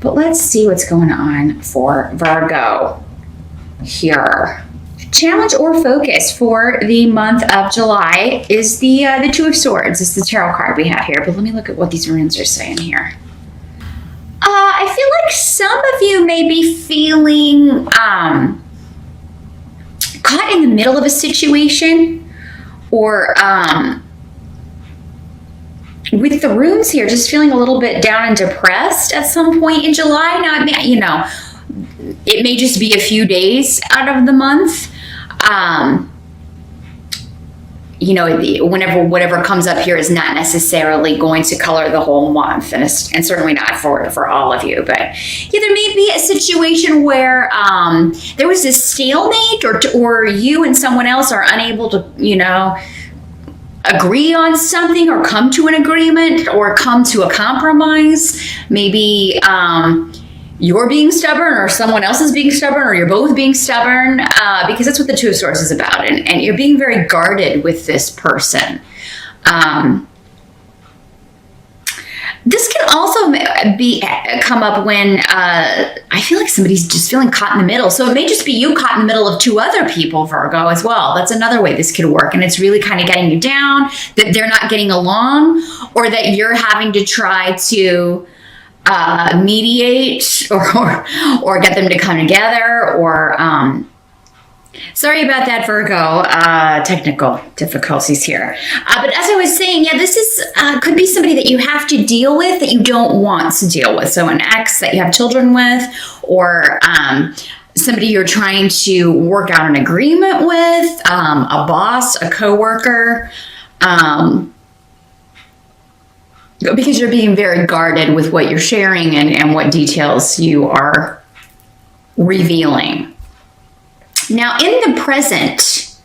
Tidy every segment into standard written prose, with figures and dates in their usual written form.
But let's see what's going on for Virgo here. Challenge or focus for the month of July is the Two of Swords. It's the tarot card we have here. But let me look at what these runes are saying here. I feel like some of you may be feeling caught in the middle of a situation, or with the runes here, just feeling a little bit down and depressed at some point in July. Now, it may just be a few days out of the month. Whatever comes up here is not necessarily going to color the whole month, and certainly not for all of you. But yeah, there may be a situation where there was this stalemate, or you and someone else are unable to, agree on something, or come to an agreement, or come to a compromise. Maybe you're being stubborn, or someone else is being stubborn, or you're both being stubborn, because that's what the Two of Swords is about. And you're being very guarded with this person. This can also come up when I feel like somebody's just feeling caught in the middle. So it may just be you caught in the middle of two other people, Virgo, as well. That's another way this could work. And it's really kind of getting you down, that they're not getting along, or that you're having to try to mediate or get them to come together, or sorry about that, Virgo, technical difficulties here. But as I was saying, yeah, this is could be somebody that you have to deal with that you don't want to deal with. So an ex that you have children with, or somebody you're trying to work out an agreement with, a boss, a coworker, because you're being very guarded with what you're sharing and what details you are revealing. Now, in the present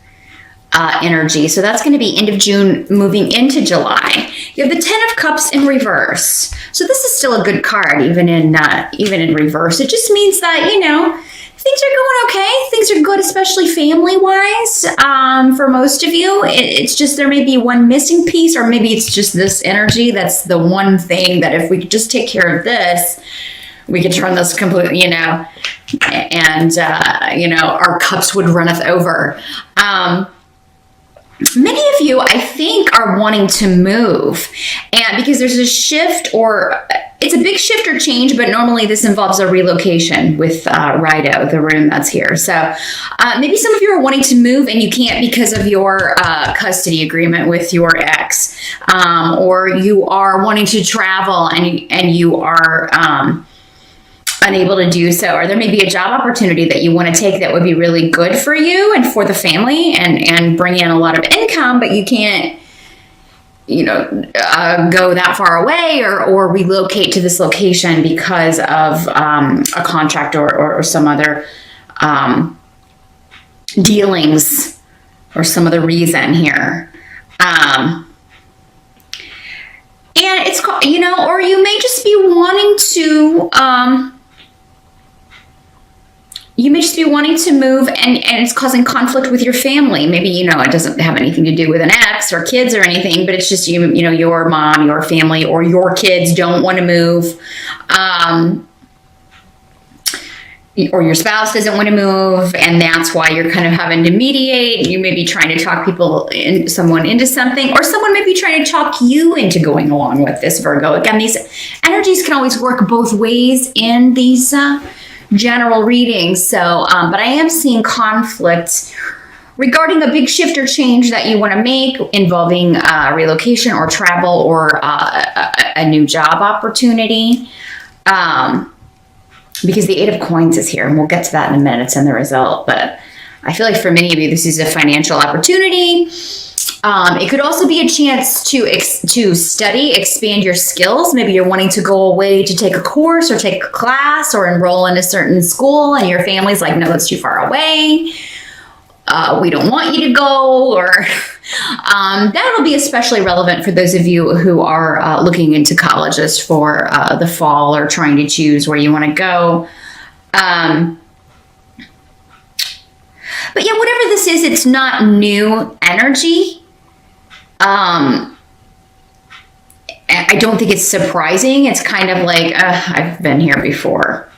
energy, so that's going to be end of June, moving into July, you have the Ten of Cups in reverse. So this is still a good card, even in reverse. It just means that, things are going okay. Things are good, especially family-wise. For most of you, it's just there may be one missing piece, or maybe it's just this energy. That's the one thing that if we could just take care of this, we could turn this completely, and our cups would runneth over. Many of you, I think, are wanting to move, and because there's a shift, or it's a big shift or change, but normally this involves a relocation with Rido, the rune that's here. So maybe some of you are wanting to move and you can't because of your custody agreement with your ex, or you are wanting to travel and you are unable to do so, or there may be a job opportunity that you want to take that would be really good for you and for the family and bring in a lot of income, but you can't, go that far away or relocate to this location because of a contract or some other dealings or some other reason here. And it's, or you may just be wanting to, move and it's causing conflict with your family. Maybe, it doesn't have anything to do with an ex or kids or anything, but it's just, your mom, your family, or your kids don't want to move. Or your spouse doesn't want to move, and that's why you're kind of having to mediate. You may be trying to talk someone into something, or someone may be trying to talk you into going along with this, Virgo. Again, these energies can always work both ways in these general readings. So, but I am seeing conflict regarding a big shift or change that you want to make involving relocation or travel or a new job opportunity. Because the Eight of Coins is here, and we'll get to that in a minute. It's in the result. But I feel like for many of you, this is a financial opportunity. It could also be a chance to study, expand your skills. Maybe you're wanting to go away to take a course or take a class or enroll in a certain school, and your family's like, no, that's too far away. We don't want you to go, or that'll be especially relevant for those of you who are looking into colleges for the fall or trying to choose where you want to go. But yeah, whatever this is, it's not new energy. I don't think it's surprising. It's kind of like, I've been here before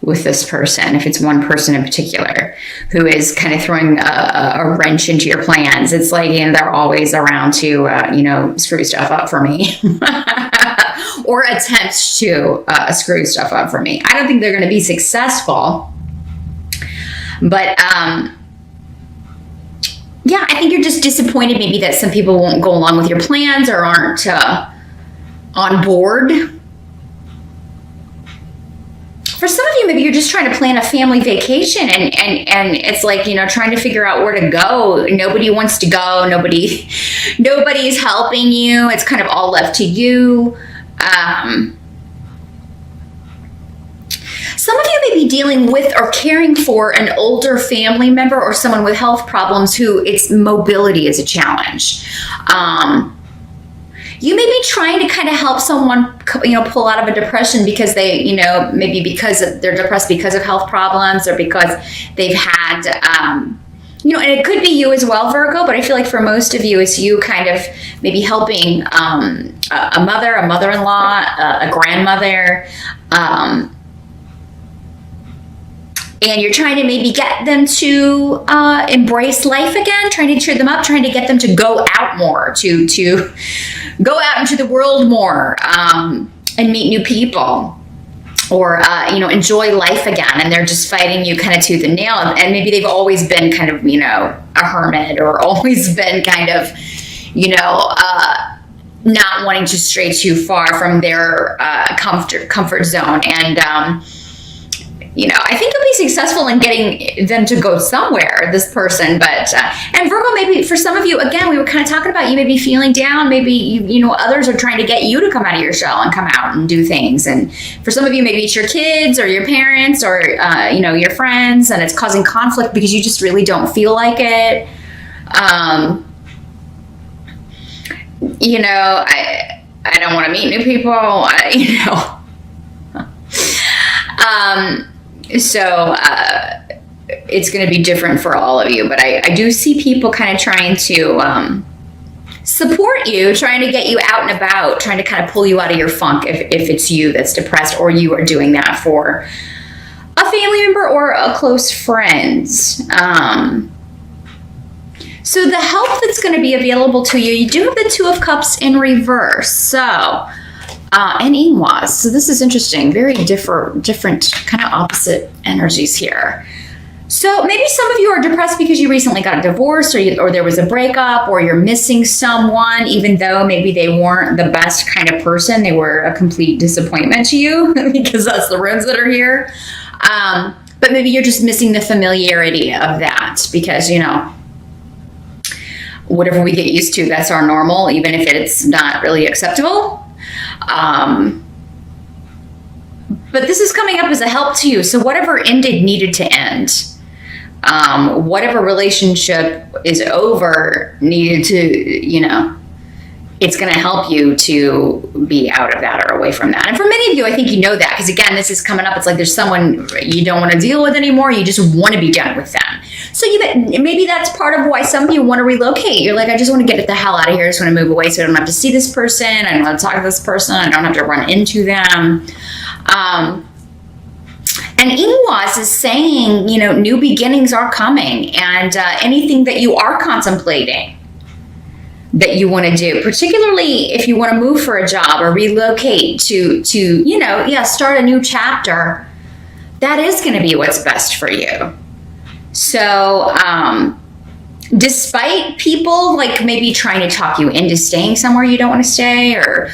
with this person, if it's one person in particular who is kind of throwing a wrench into your plans. It's like, they're always around to, screw stuff up for me or attempt to screw stuff up for me. I don't think they're going to be successful, but yeah, I think you're just disappointed maybe that some people won't go along with your plans or aren't on board. For some of you, maybe you're just trying to plan a family vacation and it's like, trying to figure out where to go. Nobody wants to go. Nobody's helping you. It's kind of all left to you. Some of you may be dealing with or caring for an older family member or someone with health problems who its mobility is a challenge. You may be trying to kind of help someone, pull out of a depression because they, maybe because they're depressed because of health problems or because they've had, and it could be you as well, Virgo, but I feel like for most of you, it's you kind of maybe helping a mother, a mother-in-law, a grandmother, and you're trying to maybe get them to embrace life again, trying to cheer them up, trying to get them to go out more, to go out into the world more and meet new people or, enjoy life again. And they're just fighting you kind of tooth and nail. And maybe they've always been kind of, a hermit or always been kind of, not wanting to stray too far from their comfort zone. And, I think you'll be successful in getting them to go somewhere, this person. But, and Virgo, maybe for some of you, again, we were kind of talking about you may be feeling down. Maybe, others are trying to get you to come out of your shell and come out and do things. And for some of you, maybe it's your kids or your parents or, your friends, and it's causing conflict because you just really don't feel like it. I don't want to meet new people, So it's going to be different for all of you. But I do see people kind of trying to support you, trying to get you out and about, trying to kind of pull you out of your funk if it's you that's depressed or you are doing that for a family member or a close friend. So the help that's going to be available to you, you do have the Two of Cups in reverse. So... and Ingwas. So this is interesting. Very different kind of opposite energies here. So maybe some of you are depressed because you recently got a divorce or there was a breakup or you're missing someone, even though maybe they weren't the best kind of person. They were a complete disappointment to you because that's the runes that are here. But maybe you're just missing the familiarity of that because, whatever we get used to, that's our normal, even if it's not really acceptable. But this is coming up as a help to you. So whatever ended needed to end. Whatever relationship is over needed to, it's going to help you to be out of that or away from that. And for many of you, I think you know that because again, this is coming up. It's like there's someone you don't want to deal with anymore. You just want to be done with them. So maybe that's part of why some of you want to relocate. You're like, I just want to get the hell out of here. I just want to move away so I don't have to see this person. I don't have to talk to this person. I don't have to run into them. And Ingwas is saying, new beginnings are coming and anything that you are contemplating that you want to do, particularly if you want to move for a job or relocate to start a new chapter, that is going to be what's best for you. So, despite people like maybe trying to talk you into staying somewhere you don't want to stay or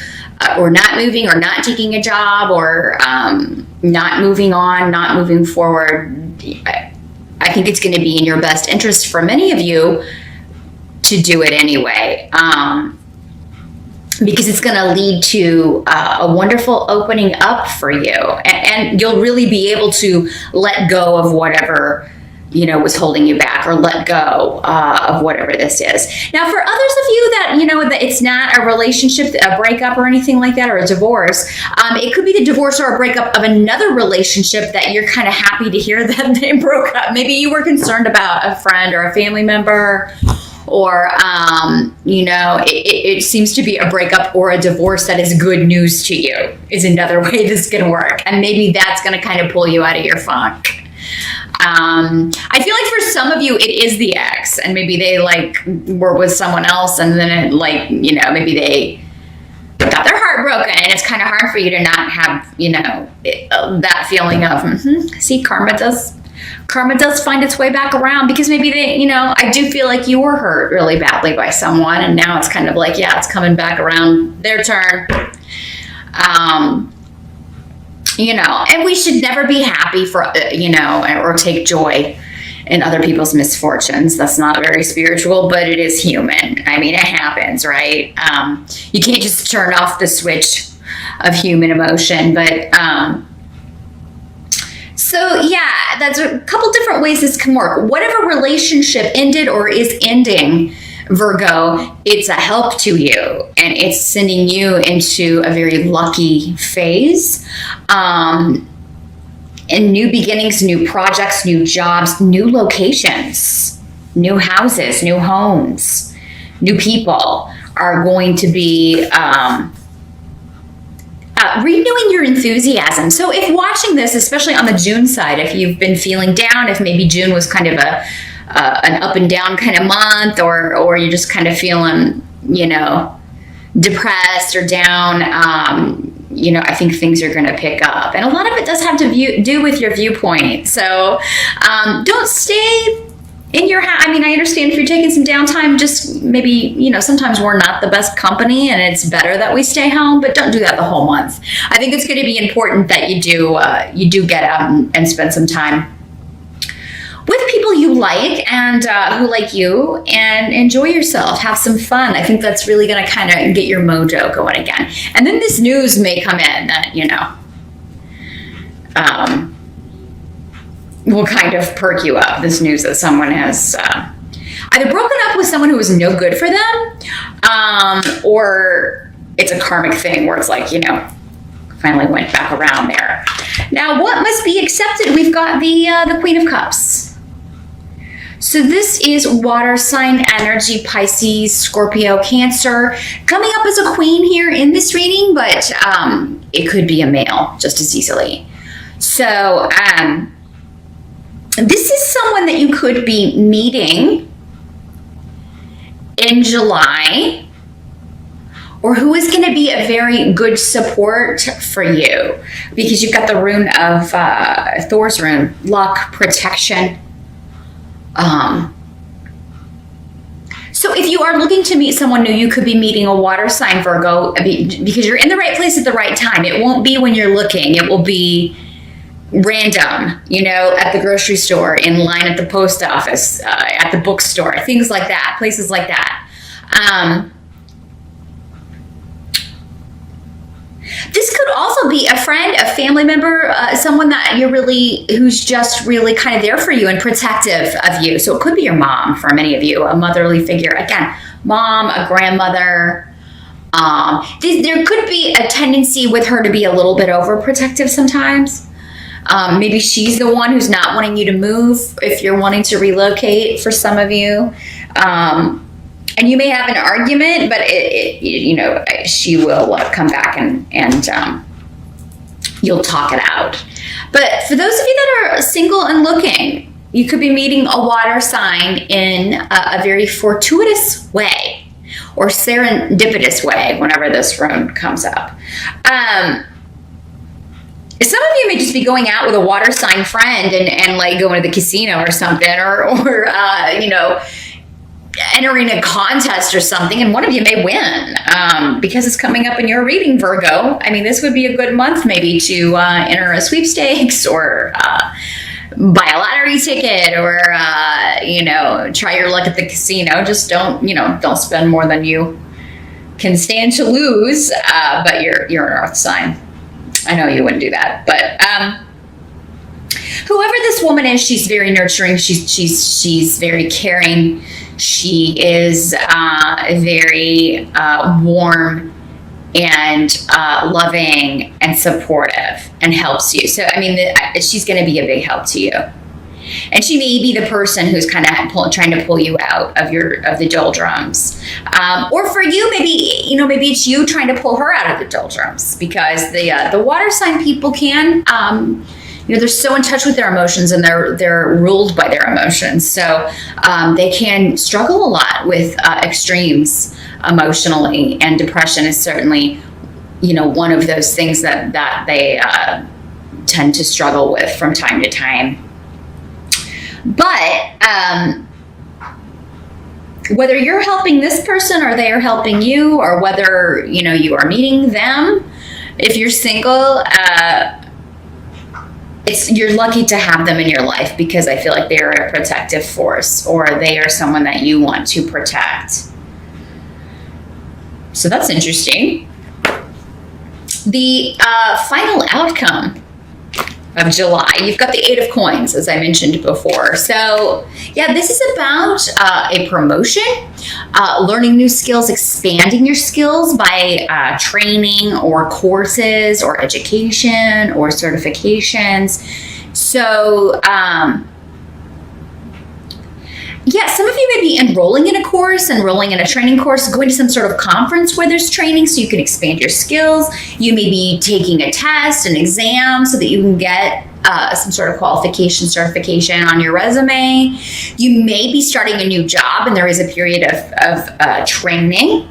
not moving or not taking a job or not moving on, not moving forward, I think it's going to be in your best interest for many of you to do it anyway, because it's going to lead to a wonderful opening up for you, and you'll really be able to let go of whatever was holding you back, or let go of whatever this is. Now, for others of you that that it's not a relationship, a breakup or anything like that, or a divorce, it could be the divorce or a breakup of another relationship that you're kind of happy to hear that they broke up. Maybe you were concerned about a friend or a family member, or, it seems to be a breakup or a divorce that is good news to you is another way this can work. And maybe that's going to kind of pull you out of your funk. I feel like for some of you, it is the ex, and maybe they were with someone else, and then maybe they got their heart broken, and it's kind of hard for you to not have, that feeling of, see, karma does find its way back around, because maybe I do feel like you were hurt really badly by someone, and now it's kind of like, yeah, it's coming back around their turn. And we should never be happy for, or take joy in other people's misfortunes. That's not very spiritual, but it is human. I mean, it happens, right? You can't just turn off the switch of human emotion, but, so yeah, that's a couple different ways this can work. Whatever relationship ended or is ending, Virgo, it's a help to you, and it's sending you into a very lucky phase. And new beginnings, new projects, new jobs, new locations, new houses, new homes, new people are going to be renewing your enthusiasm. So if watching this, especially on the June side, if you've been feeling down, if maybe June was kind of an up and down kind of month, or you're just kind of feeling, depressed or down, I think things are going to pick up. And a lot of it does have to do with your viewpoint. So don't stay in your house. I mean, I understand if you're taking some downtime, just maybe, sometimes we're not the best company, and it's better that we stay home, but don't do that the whole month. I think it's going to be important that you do get out and spend some time with people you like and who like you, and enjoy yourself. Have some fun. I think that's really going to kind of get your mojo going again. And then this news may come in that, will kind of perk you up. This news that someone has either broken up with someone who was no good for them, or it's a karmic thing where it's like, finally went back around there. Now, what must be accepted? We've got the Queen of Cups. So this is water sign energy, Pisces, Scorpio, Cancer, coming up as a queen here in this reading, but it could be a male just as easily. So this is someone that you could be meeting in July, or who is going to be a very good support for you, because you've got the rune of Thor's rune, luck, protection. So if you are looking to meet someone new, you could be meeting a water sign, Virgo, because you're in the right place at the right time. It won't be when you're looking. It will be random, at the grocery store, in line at the post office, at the bookstore, things like that, places like that. This could also be a friend, a family member, someone that who's just really kind of there for you and protective of you. So it could be your mom for many of you, a motherly figure. Again, mom, a grandmother. There could be a tendency with her to be a little bit overprotective sometimes. Maybe she's the one who's not wanting you to move if you're wanting to relocate, for some of you. And you may have an argument, but she will come back and you'll talk it out. But for those of you that are single and looking, you could be meeting a water sign in a very fortuitous way, or serendipitous way whenever this rune comes up. Some of you may just be going out with a water sign friend and going to the casino or something, or entering a contest or something, and one of you may win because it's coming up in your reading, Virgo. I mean, this would be a good month maybe to enter a sweepstakes, or buy a lottery ticket, or try your luck at the casino. Just don't spend more than you can stand to lose. But you're an earth sign. I know you wouldn't do that, but whoever this woman is, she's very nurturing. She's very caring. She is very warm and loving and supportive, and helps you. So, I mean, she's going to be a big help to you. And she may be the person who's kind of trying to pull you out of the doldrums. Or for you, maybe it's you trying to pull her out of the doldrums, because the water sign people can, they're so in touch with their emotions, and they're ruled by their emotions. So they can struggle a lot with extremes emotionally, and depression is certainly, one of those things that they tend to struggle with from time to time. But whether you're helping this person or they are helping you, or whether you are meeting them, if you're single, you're lucky to have them in your life, because I feel like they are a protective force, or they are someone that you want to protect. So that's interesting. The final outcome of July, you've got the 8 of Coins, as I mentioned before. So yeah, this is about a promotion, learning new skills, expanding your skills by training or courses or education or certifications. So yeah, some of you may be enrolling in a course, enrolling in a training course, going to some sort of conference where there's training so you can expand your skills. You may be taking a test, an exam, so that you can get some sort of qualification, certification on your resume. You may be starting a new job, and there is a period of training.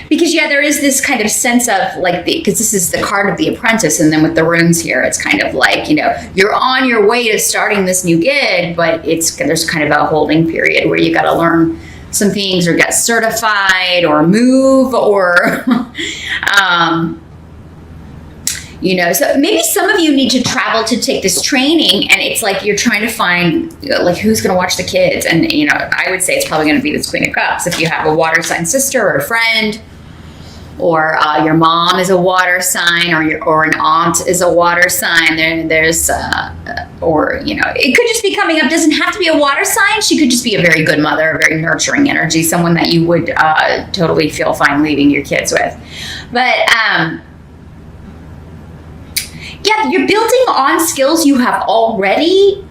Because there is this kind of sense of because this is the card of the apprentice, and then with the runes here, it's kind of like, you're on your way to starting this new gig, but there's kind of a holding period where you got to learn some things, or get certified, or move, or, so maybe some of you need to travel to take this training, and it's like you're trying to find who's going to watch the kids. And, I would say it's probably going to be this Queen of Cups. If you have a water sign sister or a friend, or your mom is a water sign, or an aunt is a water sign, there's it could just be coming up. Doesn't have to be a water sign. She could just be a very good mother, a very nurturing energy, someone that you would totally feel fine leaving your kids with. But yeah, you're building on skills you have already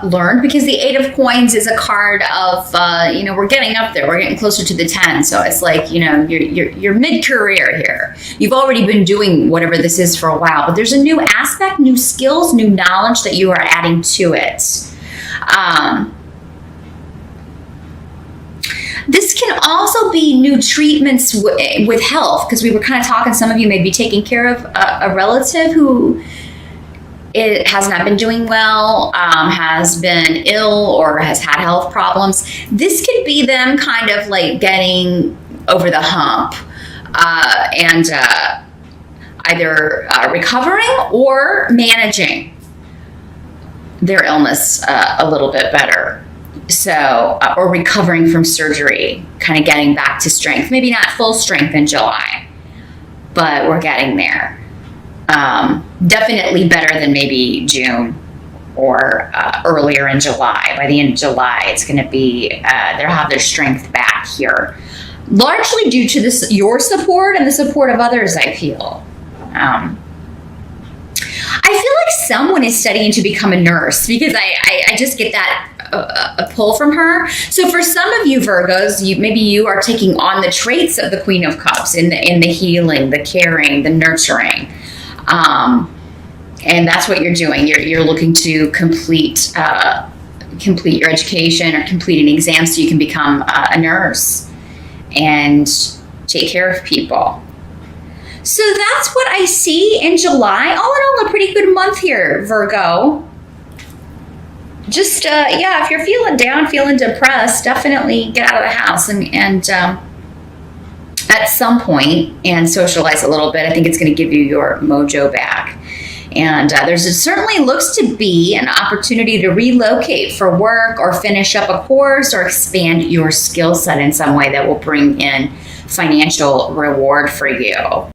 learned, because the 8 of Coins is a card of, we're getting up there. We're getting closer to the 10. So it's like, you're mid-career here. You've already been doing whatever this is for a while, but there's a new aspect, new skills, new knowledge that you are adding to it. This can also be new treatments with health, because we were kind of talking, some of you may be taking care of a relative who has not been doing well, has been ill, or has had health problems. This could be them kind of getting over the hump, and either recovering or managing their illness a little bit better. So, or recovering from surgery, kind of getting back to strength. Maybe not full strength in July, but we're getting there. Definitely better than maybe June or earlier in July. By the end of July, it's going to be, they'll have their strength back here. Largely due to your support and the support of others, I feel. I feel like someone is studying to become a nurse, because I just get that a pull from her. So for some of you Virgos, maybe you are taking on the traits of the Queen of Cups in the healing, the caring, the nurturing, and that's what you're doing. You're looking to complete your education, or complete an exam so you can become a nurse and take care of people. So that's what I see in July. All in all, a pretty good month here, Virgo. Just, if you're feeling down, feeling depressed, definitely get out of the house and at some point and socialize a little bit. I think it's going to give you your mojo back. And certainly looks to be an opportunity to relocate for work, or finish up a course, or expand your skill set in some way that will bring in financial reward for you.